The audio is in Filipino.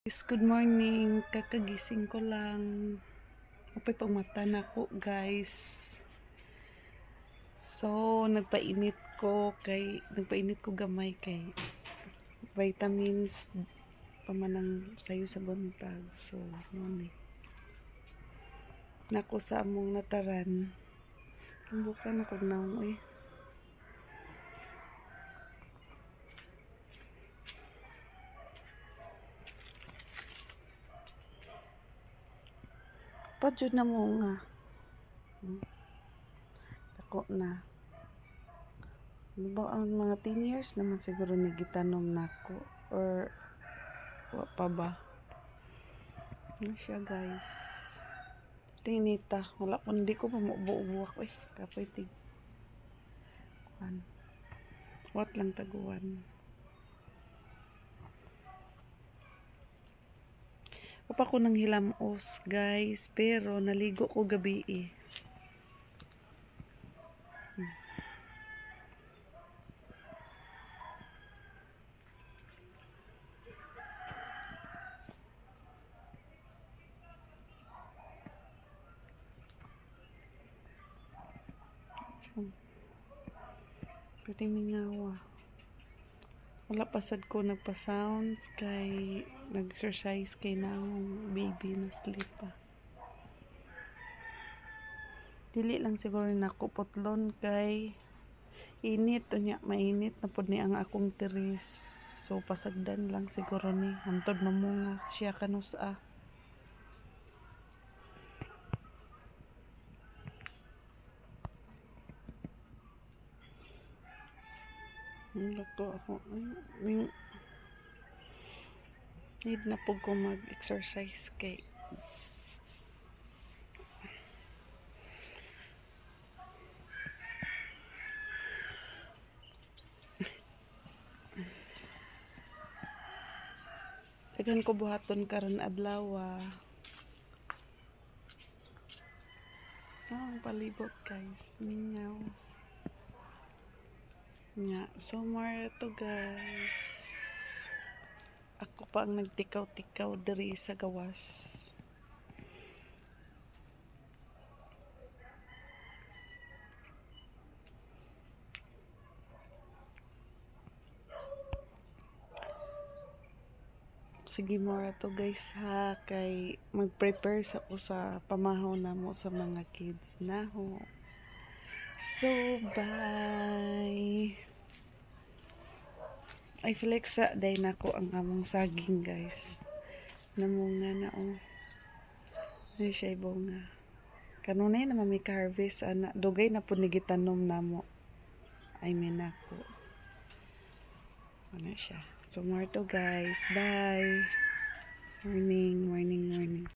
Guys, good morning. Kakagising ko lang. Upay pagmata na ko, guys. So, nagpainit ko gamay kay vitamins pamanang sayo sa buntag. So, ano nako sa among nataran. Bukan ako naong eh. Padyo na mo nga. Ako na. Ano ba ang mga 10 years naman siguro nagitanom na ako or wa pa ba? Ano siya, guys? Tinita. Wala pa, hindi ko pa mabuo-buwak eh. Kapay tig. What lang taguan. Papa ko nang hilamos, guys, pero naligo ko gabi eh. Pwede mingawa. Wala pasad ko nagpa-sounds kay nag-exercise kay na ang baby na sleep pa. Dili lang siguro na ko putlon kay init unya, mainit na pud ni ang akong teres. So pasagdan lang siguro ni hantod na mo nga siya kanusa. Luto ako. Need na po ko mag-exercise kay tagan ko buhaton karon adlaw. Ang palibot, guys. Mingaw. Nga, summer to, guys. Ako pa ang nagtikaw-tikaw diri sa gawas. Sige more to, guys, ha, kay mag-prepare sa ko sa pamahaw na mo sa mga kids na ho. So, bye. I flex sa day na ko ang among saging, guys. Namunga na oh. Ano siya ibonga. Kanunay na may ka-harvest ana dugay na pud ni gitanom namo. I mean ako. Ano siya. So more to, guys. Bye. Morning.